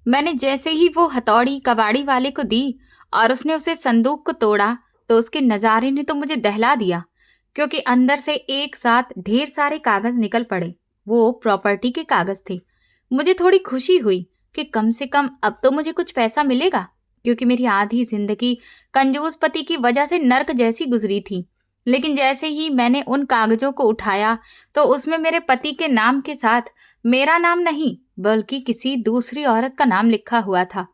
मैंने जैसे ही वो हथौड़ी कबाड़ी वाले को दी और उसने उसे संदूक को तोड़ा, तो उसके नज़ारे ने तो मुझे दहला दिया, क्योंकि अंदर से एक साथ ढेर सारे कागज निकल पड़े। वो प्रॉपर्टी के कागज थे। मुझे थोड़ी खुशी हुई कि कम से कम अब तो मुझे कुछ पैसा मिलेगा, क्योंकि मेरी आधी जिंदगी कंजूस पति की वजह से नर्क जैसी गुजरी थी। लेकिन जैसे ही मैंने उन कागजों को उठाया, तो उसमें मेरे पति के नाम के साथ मेरा नाम नहीं, बल्कि किसी दूसरी औरत का नाम लिखा हुआ था।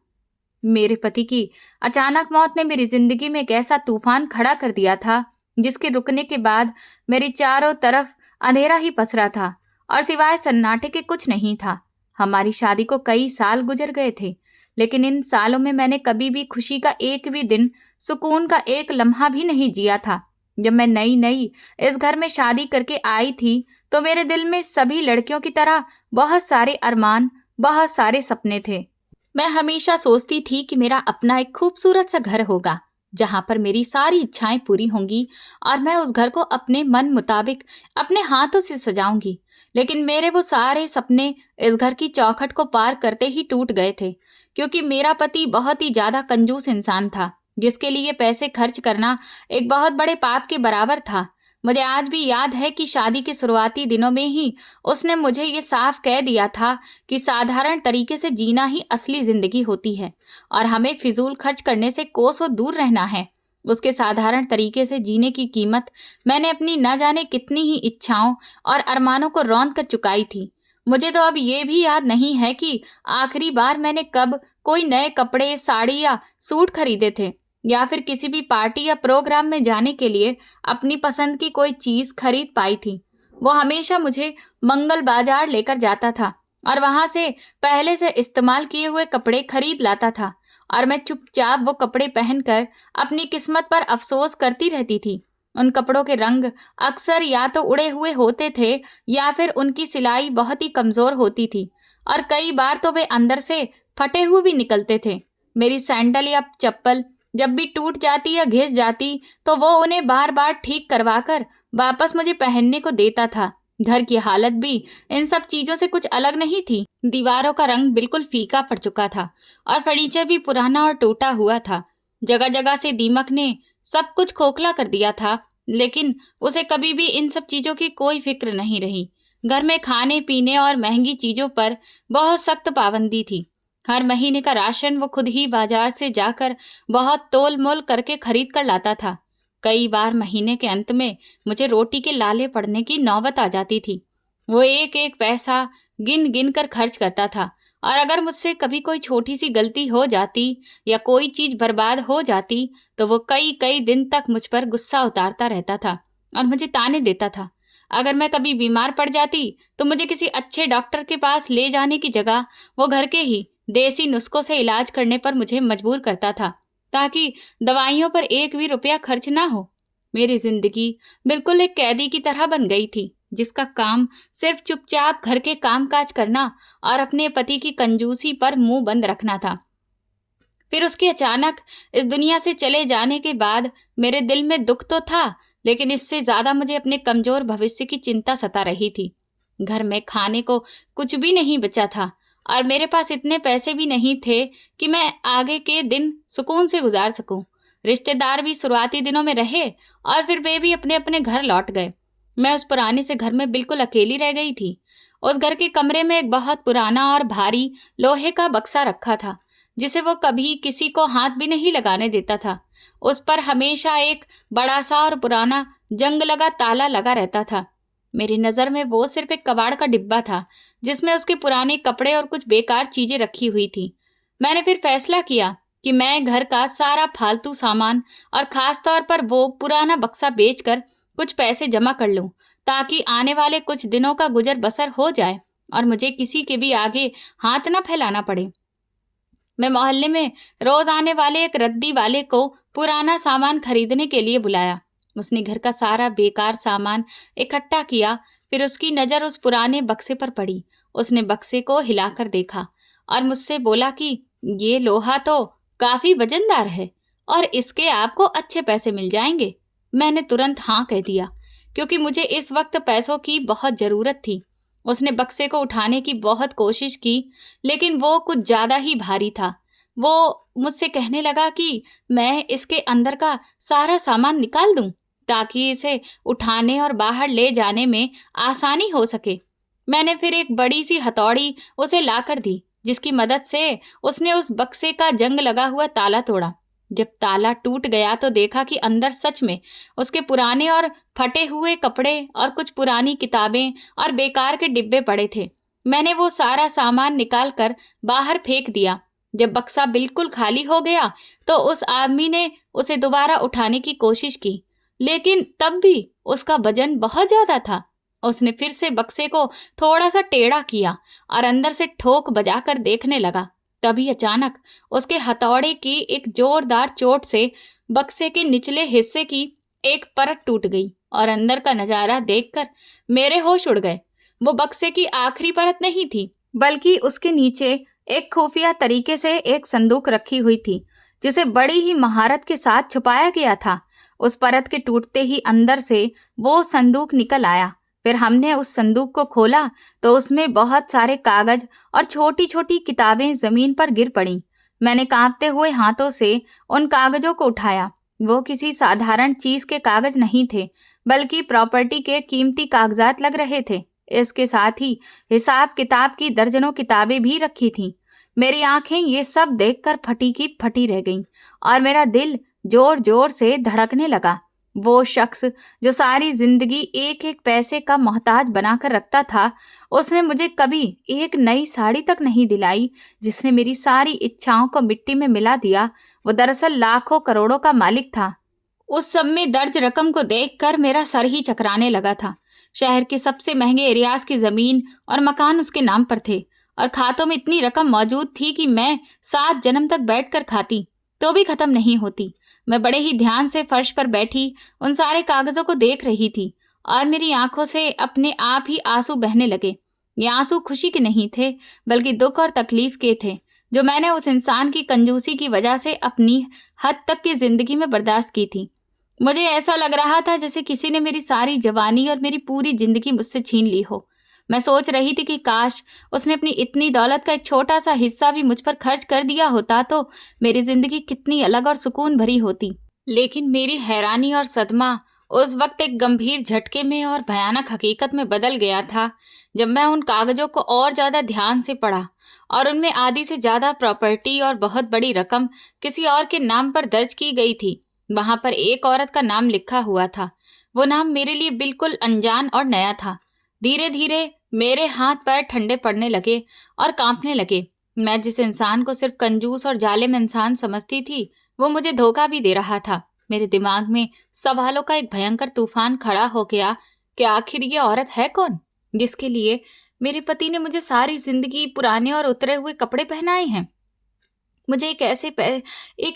मेरे पति की अचानक मौत ने मेरी जिंदगी में एक ऐसा तूफान खड़ा कर दिया था, जिसके रुकने के बाद मेरी चारों तरफ अंधेरा ही पसरा था और सिवाय सन्नाटे के कुछ नहीं था। हमारी शादी को कई साल गुजर गए थे, लेकिन इन सालों में मैंने कभी भी खुशी का एक भी दिन, सुकून का एक लम्हा भी नहीं जिया था। जब मैं नई नई इस घर में शादी करके आई थी, तो मेरे दिल में सभी लड़कियों की तरह बहुत सारे अरमान, बहुत सारे सपने थे। मैं हमेशा सोचती थी कि मेरा अपना एक खूबसूरत सा घर होगा, जहाँ पर मेरी सारी इच्छाएं पूरी होंगी और मैं उस घर को अपने मन मुताबिक अपने हाथों से सजाऊंगी। लेकिन मेरे वो सारे सपने इस घर की चौखट को पार करते ही टूट गए थे, क्योंकि मेरा पति बहुत ही ज्यादा कंजूस इंसान था, जिसके लिए पैसे खर्च करना एक बहुत बड़े पाप के बराबर था। मुझे आज भी याद है कि शादी के शुरुआती दिनों में ही उसने मुझे ये साफ कह दिया था कि साधारण तरीके से जीना ही असली जिंदगी होती है और हमें फिजूल खर्च करने से कोसों दूर रहना है। उसके साधारण तरीके से जीने की कीमत मैंने अपनी न जाने कितनी ही इच्छाओं और अरमानों को रौंद कर चुकाई थी। मुझे तो अब ये भी याद नहीं है कि आखिरी बार मैंने कब कोई नए कपड़े, साड़ी या सूट खरीदे थे, या फिर किसी भी पार्टी या प्रोग्राम में जाने के लिए अपनी पसंद की कोई चीज खरीद पाई थी। वो हमेशा मुझे मंगल बाजार लेकर जाता था और वहां से पहले से इस्तेमाल किए हुए कपड़े खरीद लाता था, और मैं चुपचाप वो कपड़े पहनकर अपनी किस्मत पर अफसोस करती रहती थी। उन कपड़ों के रंग अक्सर या तो उड़े हुए होते थे, या फिर उनकी सिलाई बहुत ही कमजोर होती थी, और कई बार तो वे अंदर से फटे हुए भी निकलते थे। मेरी सैंडल या चप्पल जब भी टूट जाती या घिस जाती, तो वो उन्हें बार बार ठीक करवाकर वापस मुझे पहनने को देता था। घर की हालत भी इन सब चीजों से कुछ अलग नहीं थी। दीवारों का रंग बिल्कुल फीका पड़ चुका था और फर्नीचर भी पुराना और टूटा हुआ था। जगह जगह से दीमक ने सब कुछ खोखला कर दिया था, लेकिन उसे कभी भी इन सब चीजों की कोई फिक्र नहीं रही। घर में खाने पीने और महंगी चीजों पर बहुत सख्त पाबंदी थी। हर महीने का राशन वो खुद ही बाजार से जाकर बहुत तोल मोल करके खरीद कर लाता था। कई बार महीने के अंत में मुझे रोटी के लाले पड़ने की नौबत आ जाती थी। वो एक एक पैसा गिन गिन कर खर्च करता था, और अगर मुझसे कभी कोई छोटी सी गलती हो जाती या कोई चीज बर्बाद हो जाती, तो वो कई कई दिन तक मुझ पर गुस्सा उतारता रहता था और मुझे ताने देता था। अगर मैं कभी बीमार पड़ जाती, तो मुझे किसी अच्छे डॉक्टर के पास ले जाने की जगह वो घर के ही देसी नुस्खों से इलाज करने पर मुझे मजबूर करता था, ताकि दवाइयों पर एक भी रुपया खर्च ना हो। मेरी जिंदगी बिल्कुल एक कैदी की तरह बन गई थी, जिसका काम सिर्फ चुपचाप घर के कामकाज करना और अपने पति की कंजूसी पर मुंह बंद रखना था। फिर उसके अचानक इस दुनिया से चले जाने के बाद मेरे दिल में दुख तो था, लेकिन इससे ज्यादा मुझे अपने कमजोर भविष्य की चिंता सता रही थी। घर में खाने को कुछ भी नहीं बचा था, और मेरे पास इतने पैसे भी नहीं थे कि मैं आगे के दिन सुकून से गुजार सकूं। रिश्तेदार भी शुरुआती दिनों में रहे और फिर वे भी अपने अपने घर लौट गए। मैं उस पुराने से घर में बिल्कुल अकेली रह गई थी। उस घर के कमरे में एक बहुत पुराना और भारी लोहे का बक्सा रखा था, जिसे वो कभी किसी को हाथ भी नहीं लगाने देता था। उस पर हमेशा एक बड़ा सा और पुराना जंग लगा ताला लगा रहता था। मेरी नज़र में वो सिर्फ एक कबाड़ का डिब्बा था, जिसमें उसके पुराने कपड़े और कुछ बेकार चीजें रखी हुई थी। मैंने फिर फैसला किया कि मैं घर का सारा फालतू सामान और खास तौर पर वो पुराना बक्सा बेचकर कुछ पैसे जमा कर लूं, ताकि आने वाले कुछ दिनों का गुजर बसर हो जाए और मुझे किसी के भी आगे हाथ न फैलाना पड़े। मैं मोहल्ले में रोज आने वाले एक रद्दी वाले को पुराना सामान खरीदने के लिए बुलाया। उसने घर का सारा बेकार सामान इकट्ठा किया। फिर उसकी नज़र उस पुराने बक्से पर पड़ी। उसने बक्से को हिलाकर देखा और मुझसे बोला कि ये लोहा तो काफी वजनदार है और इसके आपको अच्छे पैसे मिल जाएंगे। मैंने तुरंत हाँ कह दिया, क्योंकि मुझे इस वक्त पैसों की बहुत ज़रूरत थी। उसने बक्से को उठाने की बहुत कोशिश की, लेकिन वो कुछ ज्यादा ही भारी था। वो मुझसे कहने लगा कि मैं इसके अंदर का सारा सामान निकाल दूं, ताकि इसे उठाने और बाहर ले जाने में आसानी हो सके। मैंने फिर एक बड़ी सी हथौड़ी उसे लाकर दी, जिसकी मदद से उसने उस बक्से का जंग लगा हुआ ताला तोड़ा। जब ताला टूट गया तो देखा कि अंदर सच में उसके पुराने और फटे हुए कपड़े और कुछ पुरानी किताबें और बेकार के डिब्बे पड़े थे। मैंने वो सारा सामान निकाल कर बाहर फेंक दिया। जब बक्सा बिल्कुल खाली हो गया तो उस आदमी ने उसे दोबारा उठाने की कोशिश की, लेकिन तब भी उसका वजन बहुत ज्यादा था। उसने फिर से बक्से को थोड़ा सा टेढ़ा किया और अंदर से ठोक बजाकर देखने लगा। तभी अचानक उसके हथौड़े की एक जोरदार चोट से बक्से के निचले हिस्से की एक परत टूट गई और अंदर का नजारा देखकर मेरे होश उड़ गए। वो बक्से की आखिरी परत नहीं थी, बल्कि उसके नीचे एक खुफिया तरीके से एक संदूक रखी हुई थी, जिसे बड़ी ही महारत के साथ छुपाया गया था। उस परत के टूटते ही अंदर से वो संदूक निकल आया। फिर हमने उस संदूक को खोला तो उसमें बहुत सारे कागज और छोटी छोटी किताबें जमीन पर गिर पड़ीं। मैंने कांपते हुए हाथों से उन कागजों को उठाया। वो किसी साधारण चीज के कागज नहीं थे, बल्कि प्रॉपर्टी के कीमती कागजात लग रहे थे। इसके साथ ही हिसाब किताब की दर्जनों किताबें भी रखी थीं। मेरी आंखें ये सब देखकर फटी की फटी रह गईं और मेरा दिल जोर जोर से धड़कने लगा। वो शख्स जो सारी जिंदगी एक एक पैसे का मोहताज बनाकर रखता था, उसने मुझे कभी एक नई साड़ी तक नहीं दिलाई, जिसने मेरी सारी इच्छाओं को मिट्टी में मिला दिया। वो दरअसल लाखों करोड़ों का मालिक था। उस सब में दर्ज रकम को देखकर मेरा सर ही चकराने लगा था। शहर के सबसे महंगे एरियाज की जमीन और मकान उसके नाम पर थे, और खातों में इतनी रकम मौजूद थी कि मैं 7 जन्म तक बैठकर खाती तो भी खत्म नहीं होती। मैं बड़े ही ध्यान से फर्श पर बैठी उन सारे कागजों को देख रही थी और मेरी आंखों से अपने आप ही आंसू बहने लगे। ये आंसू खुशी के नहीं थे, बल्कि दुख और तकलीफ के थे, जो मैंने उस इंसान की कंजूसी की वजह से अपनी हद तक की जिंदगी में बर्दाश्त की थी। मुझे ऐसा लग रहा था जैसे किसी ने मेरी सारी जवानी और मेरी पूरी जिंदगी मुझसे छीन ली हो। मैं सोच रही थी कि काश उसने अपनी इतनी दौलत का एक छोटा सा हिस्सा भी मुझ पर खर्च कर दिया होता तो मेरी जिंदगी कितनी अलग और सुकून भरी होती। लेकिन मेरी हैरानी और सदमा उस वक्त एक गंभीर झटके में और भयानक हकीकत में बदल गया था, जब मैं उन कागजों को और ज्यादा ध्यान से पढ़ा और उनमें आधी से ज्यादा प्रॉपर्टी और बहुत बड़ी रकम किसी और के नाम पर दर्ज की गई थी। वहां पर एक औरत का नाम लिखा हुआ था। वो नाम मेरे लिए बिल्कुल अनजान और नया था। धीरे धीरे मेरे हाथ पैर ठंडे पड़ने लगे और कांपने लगे। मैं जिस इंसान को सिर्फ कंजूस और जालिम इंसान समझती थी, वो मुझे धोखा भी दे रहा था। मेरे दिमाग में सवालों का एक भयंकर तूफान खड़ा हो गया कि आखिर ये औरत है कौन, जिसके लिए मेरे पति ने मुझे सारी जिंदगी पुराने और उतरे हुए कपड़े पहनाए हैं, मुझे एक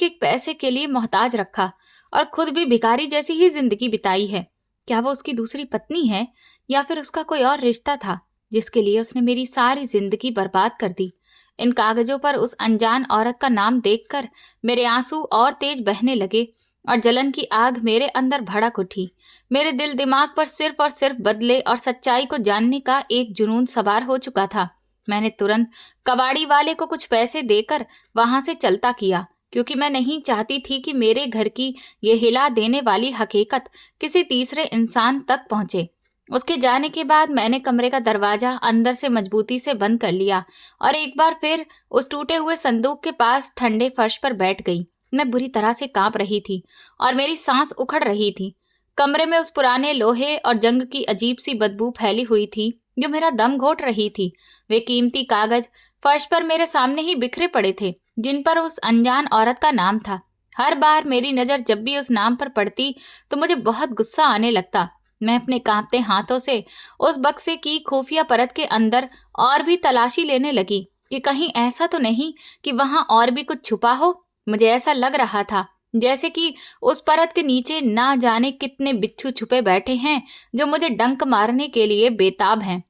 एक पैसे के लिए मोहताज रखा और खुद भी भिखारी जैसी ही जिंदगी बिताई है। क्या वो उसकी दूसरी पत्नी है, या फिर उसका कोई और रिश्ता था जिसके लिए उसने मेरी सारी जिंदगी बर्बाद कर दी। इन कागजों पर उस अनजान औरत का नाम देखकर मेरे आंसू और तेज बहने लगे और जलन की आग मेरे अंदर भड़क उठी। मेरे दिल दिमाग पर सिर्फ और सिर्फ बदले और सच्चाई को जानने का एक जुनून सवार हो चुका था। मैंने तुरंत कबाड़ी वाले को कुछ पैसे देकर वहां से चलता किया, क्योंकि मैं नहीं चाहती थी कि मेरे घर की ये हिला देने वाली हकीकत किसी तीसरे इंसान तक पहुंचे। उसके जाने के बाद मैंने कमरे का दरवाजा अंदर से मजबूती से बंद कर लिया और एक बार फिर उस टूटे हुए संदूक के पास ठंडे फर्श पर बैठ गई। मैं बुरी तरह से कांप रही थी और मेरी सांस उखड़ रही थी। कमरे में उस पुराने लोहे और जंग की अजीब सी बदबू फैली हुई थी जो मेरा दम घोट रही थी। वे कीमती कागज फर्श पर मेरे सामने ही बिखरे पड़े थे, जिन पर उस अनजान औरत का नाम था। हर बार मेरी नजर जब भी उस नाम पर पड़ती तो मुझे बहुत गुस्सा आने लगता। मैं अपने कांपते हाथों से उस बक्से की खुफिया परत के अंदर और भी तलाशी लेने लगी कि कहीं ऐसा तो नहीं कि वहां और भी कुछ छुपा हो। मुझे ऐसा लग रहा था जैसे कि उस परत के नीचे ना जाने कितने बिच्छू छुपे बैठे हैं जो मुझे डंक मारने के लिए बेताब हैं।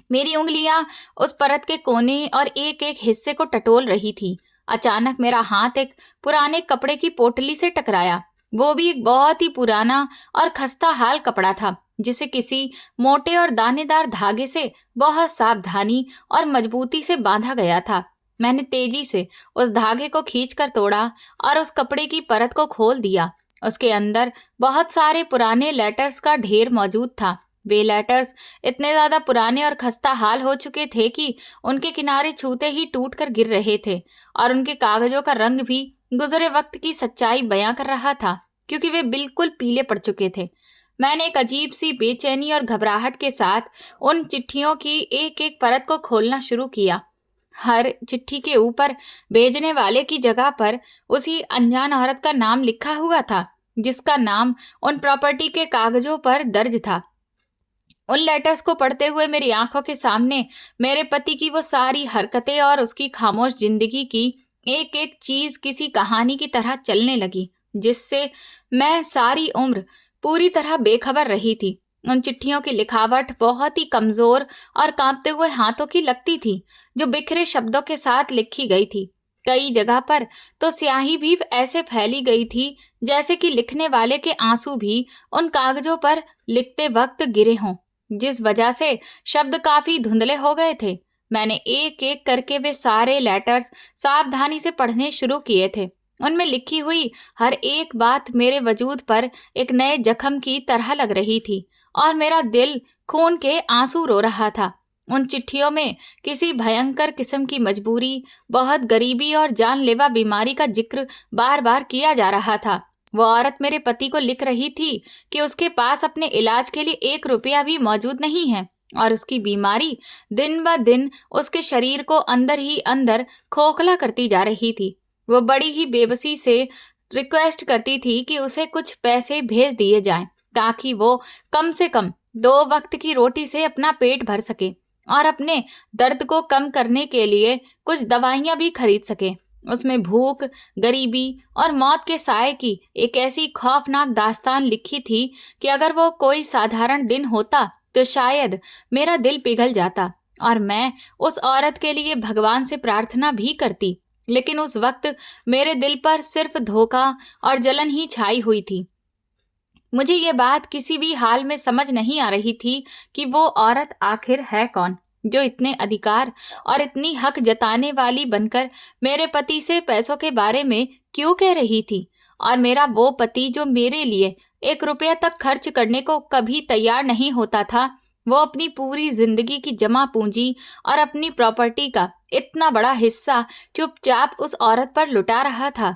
मेरी उंगलियां उस परत के कोने और एक एक हिस्से को टटोल रही थी। अचानक मेरा हाथ एक पुराने कपड़े की पोटली से टकराया। वो भी एक बहुत ही पुराना और खस्ता हाल कपड़ा था, जिसे किसी मोटे और दानेदार धागे से बहुत सावधानी और मजबूती से बांधा गया था। मैंने तेजी से उस धागे को खींचकर तोड़ा और उस कपड़े की परत को खोल दिया। उसके अंदर बहुत सारे पुराने लेटर्स का ढेर मौजूद था। वे लेटर्स इतने ज्यादा पुराने और खस्ता हाल हो चुके थे कि उनके किनारे छूते ही टूट कर गिर रहे थे, और उनके कागजों का रंग भी गुजरे वक्त की सच्चाई बयां कर रहा था, क्योंकि वे बिल्कुल पीले पड़ चुके थे। मैंने एक अजीब सी बेचैनी और घबराहट के साथ उन चिट्ठियों की एक एक परत को खोलना शुरू किया। हर चिट्ठी के ऊपर भेजने वाले की जगह पर उसी अनजान औरत का नाम लिखा हुआ था, जिसका नाम उन प्रॉपर्टी के कागजों पर दर्ज था। उन लेटर्स को पढ़ते हुए मेरी आंखों के सामने मेरे पति की वो सारी हरकतें और उसकी खामोश जिंदगी की एक एक चीज किसी कहानी की तरह चलने लगी, जिससे मैं सारी उम्र पूरी तरह बेखबर रही थी। उन चिट्ठियों की लिखावट बहुत ही कमजोर और कांपते हुए हाथों की लगती थी, जो बिखरे शब्दों के साथ लिखी गई थी। कई जगह पर तो स्याही भी ऐसे फैली गई थी जैसे कि लिखने वाले के आंसू भी उन कागजों पर लिखते वक्त गिरे हों, जिस वजह से शब्द काफी धुंधले हो गए थे। मैंने एक एक करके वे सारे लेटर्स सावधानी से पढ़ने शुरू किए थे। उनमें लिखी हुई हर एक बात मेरे वजूद पर एक नए जख्म की तरह लग रही थी, और मेरा दिल खून के आंसू रो रहा था। उन चिट्ठियों में किसी भयंकर किस्म की मजबूरी, बहुत गरीबी और जानलेवा बीमारी का जिक्र बार बार किया जा रहा था। वो औरत मेरे पति को लिख रही थी कि उसके पास अपने इलाज के लिए 1 रुपया भी मौजूद नहीं है, और उसकी बीमारी दिन ब दिन उसके शरीर को अंदर ही अंदर खोखला करती जा रही थी। वो बड़ी ही बेबसी से रिक्वेस्ट करती थी कि उसे कुछ पैसे भेज दिए जाएं, ताकि वो कम से कम 2 वक्त की रोटी से अपना पेट भर सके और अपने दर्द को कम करने के लिए कुछ दवाइयां भी खरीद सके। उसमें भूख, गरीबी और मौत के साए की एक ऐसी खौफनाक दास्तान लिखी थी कि अगर वो कोई साधारण दिन होता तो शायद मेरा दिल पिघल जाता और मैं उस औरत के लिए भगवान से प्रार्थना भी करती। लेकिन उस वक्त मेरे दिल पर सिर्फ धोखा और जलन ही छाई हुई थी। मुझे ये बात किसी भी हाल में समझ नहीं आ रही थी कि वो औरत आखिर है कौन, जो इतने अधिकार और इतनी हक जताने वाली बनकर मेरे पति से पैसों के बारे में क्यों कह रही थी, और मेरा वो पति जो मेरे लिए 1 रुपया तक खर्च करने को कभी तैयार नहीं होता था, वो अपनी पूरी जिंदगी की जमा पूंजी और अपनी प्रॉपर्टी का इतना बड़ा हिस्सा चुपचाप उस औरत पर लुटा रहा था।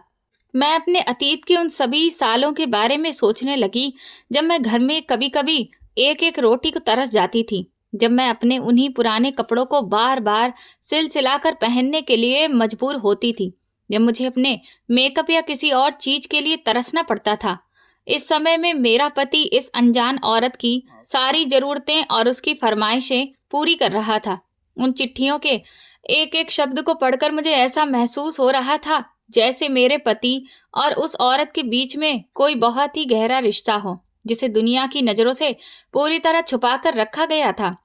मैं अपने अतीत के उन सभी सालों के बारे में सोचने लगी जब मैं घर में कभी कभी एक एक रोटी को तरस जाती थी, जब मैं अपने उन्हीं पुराने कपड़ों को बार बार सिलसिलाकर पहनने के लिए मजबूर होती थी, जब मुझे अपने मेकअप या किसी और चीज के लिए तरसना पड़ता था। इस समय में मेरा पति इस अनजान औरत की सारी जरूरतें और उसकी फरमाइशें पूरी कर रहा था। उन चिट्ठियों के एक एक शब्द को पढ़कर मुझे ऐसा महसूस हो रहा था जैसे मेरे पति और उस औरत के बीच में कोई बहुत ही गहरा रिश्ता हो, जिसे दुनिया की नजरों से पूरी तरह छुपा कर रखा गया था।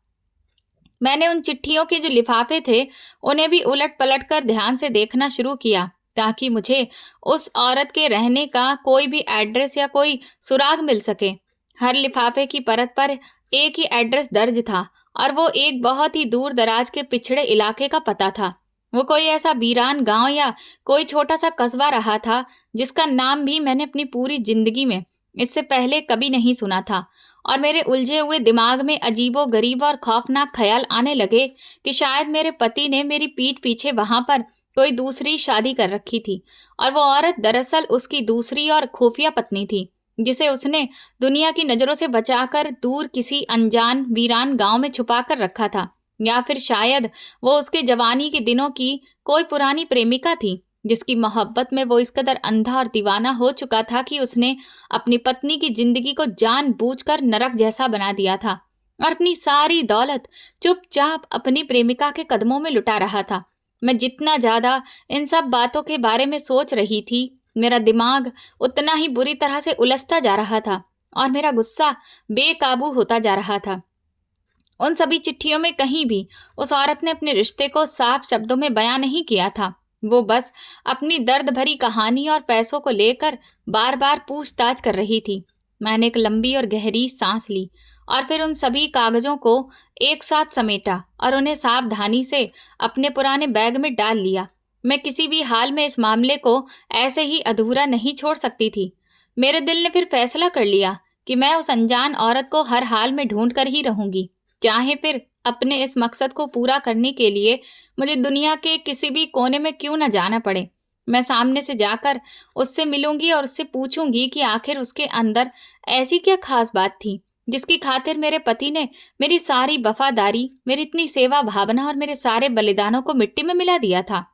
मैंने उन चिट्ठियों के जो लिफाफे थे उन्हें भी उलट पलट कर ध्यान से देखना शुरू किया, ताकि मुझे उस औरत के रहने का कोई भी एड्रेस या कोई सुराग मिल सके। हर लिफाफे की परत पर एक ही एड्रेस दर्ज था, और वो एक बहुत ही दूर दराज के पिछड़े इलाके का पता था। वो कोई ऐसा वीरान गांव या कोई छोटा सा कस्बा रहा था जिसका नाम भी मैंने अपनी पूरी जिंदगी में इससे पहले कभी नहीं सुना था, और मेरे उलझे हुए दिमाग में अजीबो गरीब और खौफनाक ख्याल आने लगे कि शायद मेरे पति ने मेरी पीठ पीछे वहां पर कोई दूसरी शादी कर रखी थी, और वो औरत दरअसल उसकी दूसरी और खुफिया पत्नी थी, जिसे उसने दुनिया की नजरों से बचाकर दूर किसी अनजान वीरान गांव में छुपा कर रखा था। या फिर शायद वो उसके जवानी के दिनों की कोई पुरानी प्रेमिका थी, जिसकी मोहब्बत में वो इस कदर अंधा और दीवाना हो चुका था कि उसने अपनी पत्नी की जिंदगी को जानबूझकर नरक जैसा बना दिया था और अपनी सारी दौलत चुपचाप अपनी प्रेमिका के कदमों में लुटा रहा था। मैं जितना ज्यादा इन सब बातों के बारे में सोच रही थी, मेरा दिमाग उतना ही बुरी तरह से उलझता जा रहा था और मेरा गुस्सा बेकाबू होता जा रहा था। उन सभी चिट्ठियों में कहीं भी उस औरत ने अपने रिश्ते को साफ शब्दों में बयां नहीं किया था। वो बस अपनी दर्द भरी कहानी और पैसों को लेकर बार बार पूछताछ कर रही थी। मैंने एक लंबी और गहरी सांस ली और फिर उन सभी कागजों को एक साथ समेटा और उन्हें सावधानी से अपने पुराने बैग में डाल लिया। मैं किसी भी हाल में इस मामले को ऐसे ही अधूरा नहीं छोड़ सकती थी। मेरे दिल ने फिर फैसला कर लिया कि मैं उस अनजान औरत को हर हाल में ढूंढ कर ही रहूंगी, चाहे फिर अपने इस मकसद को पूरा करने के लिए मुझे दुनिया के किसी भी कोने में क्यों न जाना पड़े। मैं सामने से जाकर उससे मिलूंगी और उससे पूछूंगी कि आखिर उसके अंदर ऐसी क्या खास बात थी जिसकी खातिर मेरे पति ने मेरी सारी वफादारी, मेरी इतनी सेवा भावना और मेरे सारे बलिदानों को मिट्टी में मिला दिया था।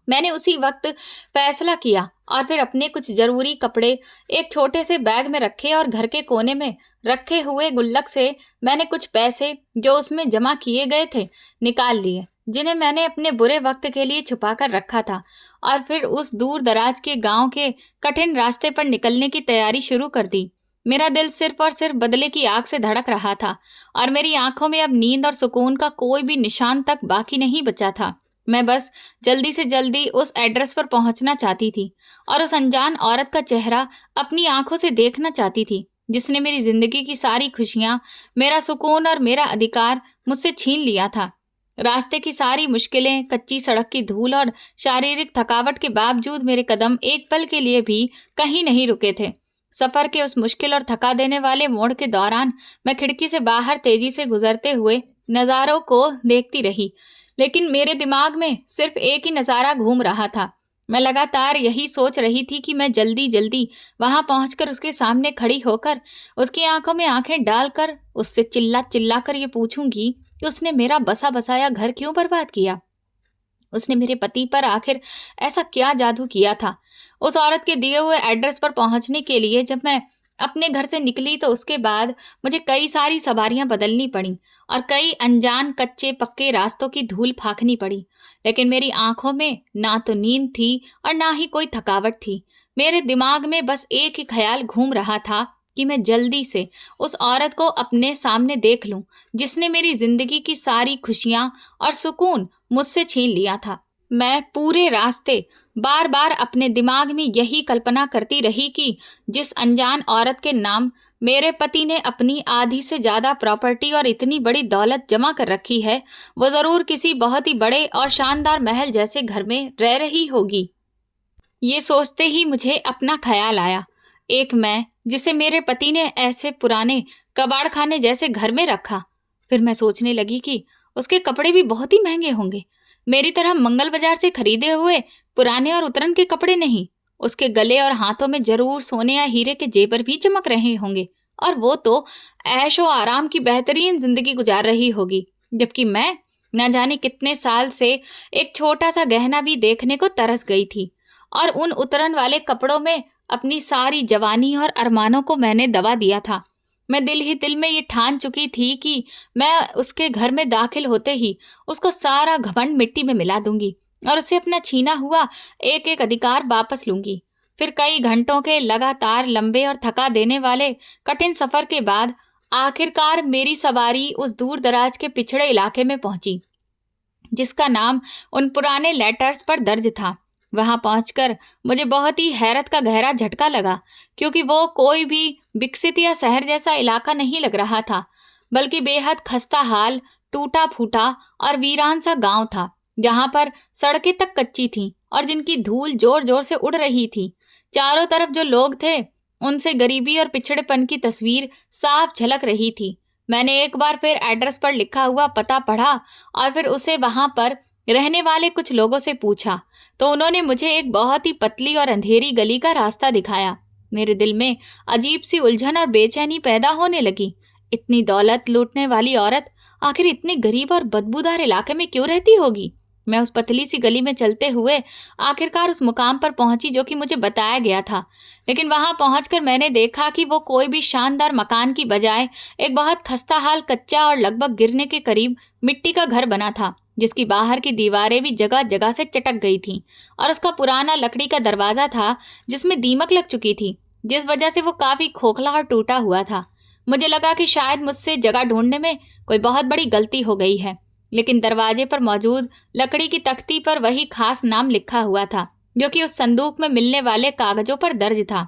मैंने उसी वक्त फैसला किया और फिर अपने कुछ जरूरी कपड़े एक छोटे से बैग में रखे और घर के कोने में रखे हुए गुल्लक से मैंने कुछ पैसे जो उसमें जमा किए गए थे निकाल लिए, जिन्हें मैंने अपने बुरे वक्त के लिए छुपा कर रखा था, और फिर उस दूर दराज के गांव के कठिन रास्ते पर निकलने की तैयारी शुरू कर दी। मेरा दिल सिर्फ और सिर्फ बदले की आग से धड़क रहा था और मेरी आंखों में अब नींद और सुकून का कोई भी निशान तक बाकी नहीं बचा था। मैं बस जल्दी से जल्दी उस एड्रेस पर पहुंचना चाहती थी और उस अनजान औरत का चेहरा अपनी आंखों से देखना चाहती थी जिसने मेरी जिंदगी की सारी खुशियां, मेरा सुकून और मेरा अधिकार मुझसे छीन लिया था। रास्ते की सारी मुश्किलें, कच्ची सड़क की धूल और शारीरिक थकावट के बावजूद मेरे कदम एक पल के लिए भी कहीं नहीं रुके थे। सफर के उस मुश्किल और थका देने वाले मोड़ के दौरान मैं खिड़की से बाहर तेजी से गुजरते हुए नज़ारों को देखती रही, लेकिन मेरे दिमाग में सिर्फ एक ही नज़ारा घूम रहा था। मैं लगातार यही सोच रही थी कि मैं जल्दी जल्दी वहां पहुंचकर उसके सामने खड़ी होकर उसकी आंखों में आंखें डालकर उससे चिल्ला चिल्ला कर ये पूछूंगी कि उसने मेरा बसा बसाया घर क्यों बर्बाद किया। उसने मेरे पति पर आखिर ऐसा क्या जादू किया था। उस औरत के दिए हुए एड्रेस पर पहुंचने के लिए जब मैं अपने घर से निकली तो उसके बाद मुझे कई सारी सवारियां बदलनी पड़ी और कई अनजान कच्चे पक्के रास्तों की धूल फाँकनी पड़ी, लेकिन मेरी आंखों में ना तो नींद थी और ना ही कोई थकावट थी। मेरे दिमाग में बस एक ही ख्याल घूम रहा था कि मैं जल्दी से उस औरत को अपने सामने देख लूं जिसने मेरी जिंदगी की सारी खुशियां और सुकून मुझसे छीन लिया था। मैं पूरे रास्ते बार बार अपने दिमाग में यही कल्पना करती रही कि जिस अनजान औरत के नाम मेरे पति ने अपनी आधी से ज्यादा प्रॉपर्टी और इतनी बड़ी दौलत जमा कर रखी है, वो जरूर किसी बहुत ही बड़े और शानदार महल जैसे घर में रह रही होगी। ये सोचते ही मुझे अपना ख्याल आया, एक मैं जिसे मेरे पति ने ऐसे पुराने कबाड़ खाने जैसे घर में रखा। फिर मैं सोचने लगी कि उसके कपड़े भी बहुत ही महंगे होंगे, मेरी तरह मंगल बाजार से खरीदे हुए पुराने और उतरन के कपड़े नहीं। उसके गले और हाथों में जरूर सोने या हीरे के जेवर भी चमक रहे होंगे और वो तो ऐशो आराम की बेहतरीन जिंदगी गुजार रही होगी, जबकि मैं न जाने कितने साल से एक छोटा सा गहना भी देखने को तरस गई थी और उन उतरन वाले कपड़ों में अपनी सारी जवानी और अरमानों को मैंने दबा दिया था। मैं दिल ही दिल में ये ठान चुकी थी कि मैं उसके घर में दाखिल होते ही उसको सारा घमंड मिट्टी में मिला दूंगी और उसे अपना छीना हुआ एक एक अधिकार वापस लूंगी। फिर कई घंटों के लगातार लंबे और थका देने वाले कठिन सफर के बाद आखिरकार मेरी सवारी उस दूर दराज के पिछड़े इलाके में पहुंची जिसका नाम उन पुराने लेटर्स पर दर्ज था। वहां पहुंचकर मुझे बहुत ही हैरत का गहरा झटका लगा, क्योंकि वो कोई भी विकसित या शहर जैसा इलाका नहीं लग रहा था, बल्कि बेहद खस्ता हाल, टूटा फूटा और वीरान सा गांव था, जहां पर सड़कें तक कच्ची थीं और जिनकी धूल जोर जोर से उड़ रही थी। चारों तरफ जो लोग थे उनसे गरीबी और पिछड़ेपन की तस्वीर साफ झलक रही थी। मैंने एक बार फिर एड्रेस पर लिखा हुआ पता पढ़ा और फिर उसे वहां पर रहने वाले कुछ लोगों से पूछा तो उन्होंने मुझे एक बहुत ही पतली और अंधेरी गली का रास्ता दिखाया। मेरे दिल में अजीब सी उलझन और बेचैनी पैदा होने लगी। इतनी दौलत लूटने वाली औरत आखिर इतने गरीब और बदबूदार इलाके में क्यों रहती होगी। मैं उस पतली सी गली में चलते हुए आखिरकार उस मुकाम पर पहुंची जो कि मुझे बताया गया था, लेकिन वहां पहुंचकर मैंने देखा कि वो कोई भी शानदार मकान की बजाय एक बहुत खस्ता हाल कच्चा और लगभग गिरने के करीब मिट्टी का घर बना था, जिसकी बाहर की दीवारें भी जगह जगह से चटक गई थीं और उसका पुराना लकड़ी का दरवाजा था जिसमें दीमक लग चुकी थी, जिस वजह से वो काफी खोखला और टूटा हुआ था। मुझे लगा कि शायद मुझसे जगह ढूंढने में कोई बहुत बड़ी गलती हो गई है, लेकिन दरवाजे पर मौजूद लकड़ी की तख्ती पर वही खास नाम लिखा हुआ था जो कि उस संदूक में मिलने वाले कागजों पर दर्ज था।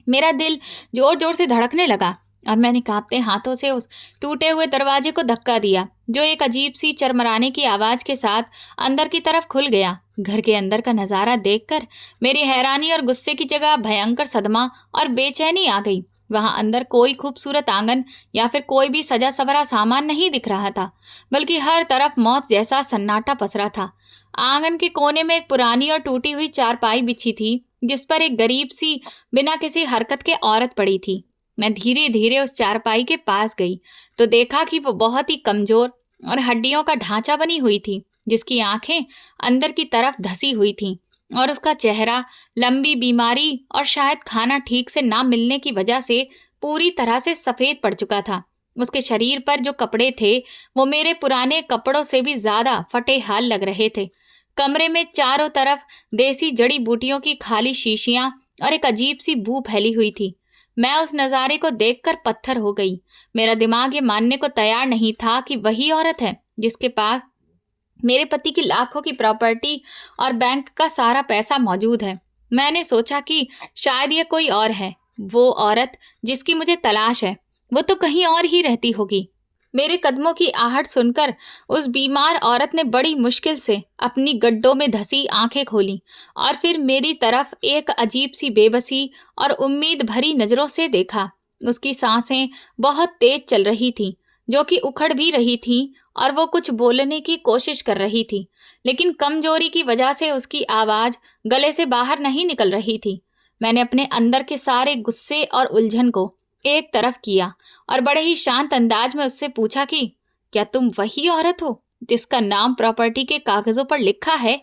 मेरा दिल जोर जोर से धड़कने लगा और मैंने कांपते हाथों से उस टूटे हुए दरवाजे को धक्का दिया, जो एक अजीब सी चरमराने की आवाज के साथ अंदर की तरफ खुल गया। घर के अंदर का नजारा देखकर मेरी हैरानी और गुस्से की जगह भयंकर सदमा और बेचैनी आ गई। वहां अंदर कोई खूबसूरत आंगन या फिर कोई भी सजा सवरा सामान नहीं दिख रहा था, बल्कि हर तरफ मौत जैसा सन्नाटा पसरा था। आंगन के कोने में एक पुरानी और टूटी हुई चारपाई बिछी थी, जिस पर एक गरीब सी बिना किसी हरकत के औरत पड़ी थी। मैं धीरे धीरे उस चारपाई के पास गई तो देखा कि वो बहुत ही कमजोर और हड्डियों का ढांचा बनी हुई थी, जिसकी आंखें अंदर की तरफ धसी हुई थीं और उसका चेहरा लंबी बीमारी और शायद खाना ठीक से ना मिलने की वजह से पूरी तरह से सफेद पड़ चुका था। उसके शरीर पर जो कपड़े थे वो मेरे पुराने कपड़ों से भी ज्यादा फटे हाल लग रहे थे। कमरे में चारों तरफ देसी जड़ी बूटियों की खाली शीशियां और एक अजीब सी बू फैली हुई थी। मैं उस नज़ारे को देखकर पत्थर हो गई। मेरा दिमाग ये मानने को तैयार नहीं था कि वही औरत है जिसके पास मेरे पति की लाखों की प्रॉपर्टी और बैंक का सारा पैसा मौजूद है। मैंने सोचा कि शायद ये कोई और है, वो औरत जिसकी मुझे तलाश है। वो तो कहीं और ही रहती होगी। मेरे कदमों की आहट सुनकर उस बीमार औरत ने बड़ी मुश्किल से अपनी गड्ढों में धसी आंखें खोली और फिर मेरी तरफ एक अजीब सी बेबसी और उम्मीद भरी नजरों से देखा। उसकी सांसें बहुत तेज चल रही थीं, जो कि उखड़ भी रही थीं, और वो कुछ बोलने की कोशिश कर रही थी, लेकिन कमजोरी की वजह से उसकी आवाज गले से बाहर नहीं निकल रही थी। मैंने अपने अंदर के सारे गुस्से और उलझन को एक तरफ किया और बड़े ही शांत अंदाज में उससे पूछा कि क्या तुम वही औरत हो जिसका नाम प्रॉपर्टी के कागजों पर लिखा है?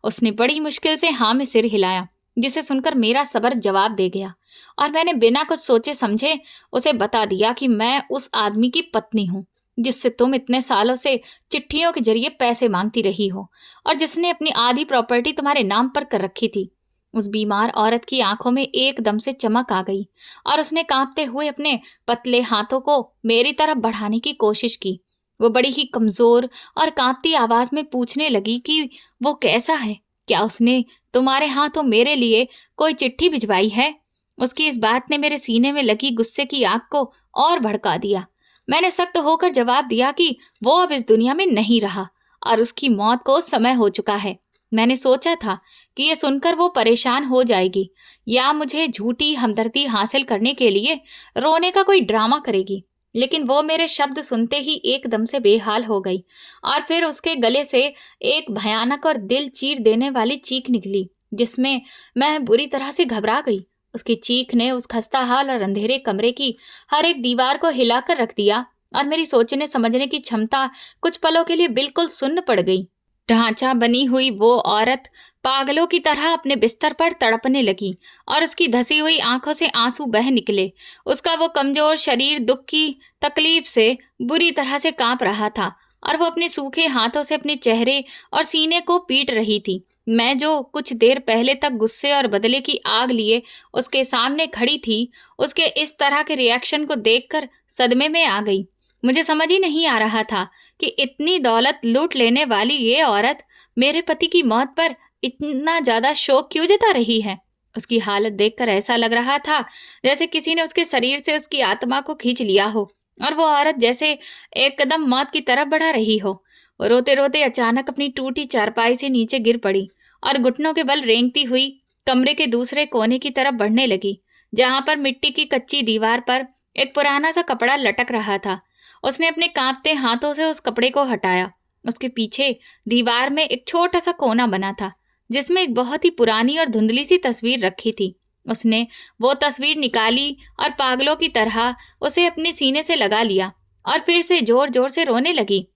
उसने बड़ी मुश्किल से हाँ में सिर हिलाया, जिसे सुनकर मेरा सब्र जवाब दे गया और मैंने बिना कुछ सोचे समझे उसे बता दिया कि मैं उस आदमी की पत्नी हूँ जिससे तुम इतने सालों से चिट्ठियों के जरिए पैसे मांगती रही हो और जिसने अपनी आधी प्रॉपर्टी तुम्हारे नाम पर कर रखी थी। उस बीमार औरत की आंखों में एकदम से चमक आ गई और उसने कांपते हुए अपने पतले हाथों को मेरी तरफ बढ़ाने की कोशिश की। वो बड़ी ही कमजोर और कांपती आवाज में पूछने लगी कि वो कैसा है, क्या उसने तुम्हारे हाथों मेरे लिए कोई चिट्ठी भिजवाई है? उसकी इस बात ने मेरे सीने में लगी गुस्से की आग को और भड़का दिया। मैंने सख्त होकर जवाब दिया कि वो अब इस दुनिया में नहीं रहा और उसकी मौत को समय हो चुका है। मैंने सोचा था कि ये सुनकर वो परेशान हो जाएगी या मुझे झूठी हमदर्दी हासिल करने के लिए रोने का कोई ड्रामा करेगी, लेकिन वो मेरे शब्द सुनते ही एकदम से बेहाल हो गई और फिर उसके गले से एक भयानक और दिल चीर देने वाली चीख निकली, जिसमें मैं बुरी तरह से घबरा गई। उसकी चीख ने उस खस्ताहाल और अंधेरे कमरे की हर एक दीवार को हिलाकर रख दिया और मेरी सोचने समझने की क्षमता कुछ पलों के लिए बिल्कुल सुन्न पड़ गई। ढांचा बनी हुई वो औरत पागलों की तरह अपने बिस्तर पर तड़पने लगी और उसकी धसी हुई आंखों से आंसू बह निकले। उसका वो कमजोर शरीर दुख की तकलीफ से बुरी तरह से कांप रहा था और वो अपने सूखे हाथों से अपने चेहरे और सीने को पीट रही थी। मैं जो कुछ देर पहले तक गुस्से और बदले की आग लिए उसके सामने खड़ी थी, उसके इस तरह के रिएक्शन को देखकर सदमे में आ गई। मुझे समझ ही नहीं आ रहा था कि इतनी दौलत लूट लेने वाली ये औरत मेरे पति की मौत पर इतना ज्यादा शोक क्यों जता रही है। उसकी हालत देखकर ऐसा लग रहा था जैसे किसी ने उसके शरीर से उसकी आत्मा को खींच लिया हो और वो औरत जैसे एक कदम मौत की तरफ बढ़ा रही हो। वो रोते रोते अचानक अपनी टूटी चारपाई से नीचे गिर पड़ी और घुटनों के बल रेंगती हुई कमरे के दूसरे कोने की तरफ बढ़ने लगी, जहां पर मिट्टी की कच्ची दीवार पर एक पुराना सा कपड़ा लटक रहा था। उसने अपने कांपते हाथों से उस कपड़े को हटाया। उसके पीछे दीवार में एक छोटा सा कोना बना था, जिसमें एक बहुत ही पुरानी और धुंधली सी तस्वीर रखी थी। उसने वो तस्वीर निकाली और पागलों की तरह उसे अपने सीने से लगा लिया और फिर से जोर जोर से रोने लगी।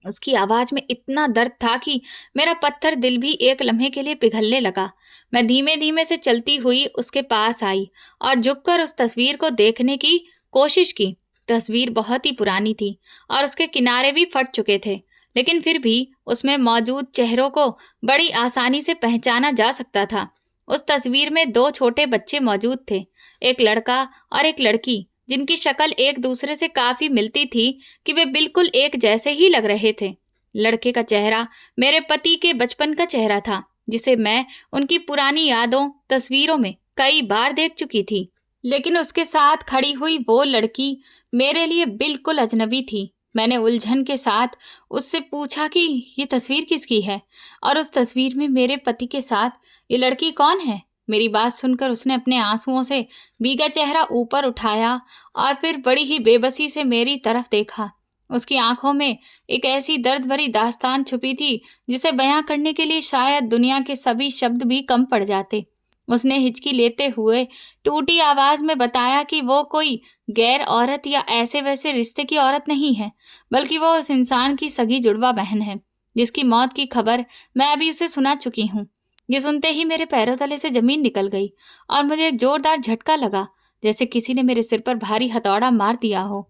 उसकी आवाज में इतना दर्द था कि मेरा पत्थर दिल भी एक लम्हे के लिए पिघलने लगा। मैं धीमे धीमे से चलती हुई उसके पास आई और झुककर उस तस्वीर को देखने की कोशिश की। तस्वीर बहुत ही पुरानी थी और उसके किनारे भी फट चुके थे, लेकिन फिर भी उसमें मौजूद चेहरों को बड़ी आसानी से पहचाना जा सकता था। उस तस्वीर में दो छोटे बच्चे मौजूद थे, एक लड़का और एक लड़की, जिनकी शक्ल एक दूसरे से काफी मिलती थी कि वे बिल्कुल एक जैसे ही लग रहे थे। लड़के का चेहरा मेरे पति के बचपन का चेहरा था, जिसे मैं उनकी पुरानी यादों तस्वीरों में कई बार देख चुकी थी। लेकिन उसके साथ खड़ी हुई वो लड़की मेरे लिए बिल्कुल अजनबी थी। मैंने उलझन के साथ उससे पूछा कि ये तस्वीर किसकी है और उस तस्वीर में मेरे पति के साथ ये लड़की कौन है? मेरी बात सुनकर उसने अपने आंसुओं से भीगा चेहरा ऊपर उठाया और फिर बड़ी ही बेबसी से मेरी तरफ देखा। उसकी आंखों में एक ऐसी दर्द भरी दास्तान छुपी थी जिसे बयां करने के लिए शायद दुनिया के सभी शब्द भी कम पड़ जाते। उसने हिचकी लेते हुए टूटी आवाज में बताया कि वो कोई गैर औरत या ऐसे वैसे रिश्ते की औरत नहीं है, बल्कि वो उस इंसान की सगी जुड़वा बहन है जिसकी मौत की खबर मैं अभी उसे सुना चुकी हूँ। ये सुनते ही मेरे पैरों तले से जमीन निकल गई और मुझे एक जोरदार झटका लगा, जैसे किसी ने मेरे सिर पर भारी हथौड़ा मार दिया हो।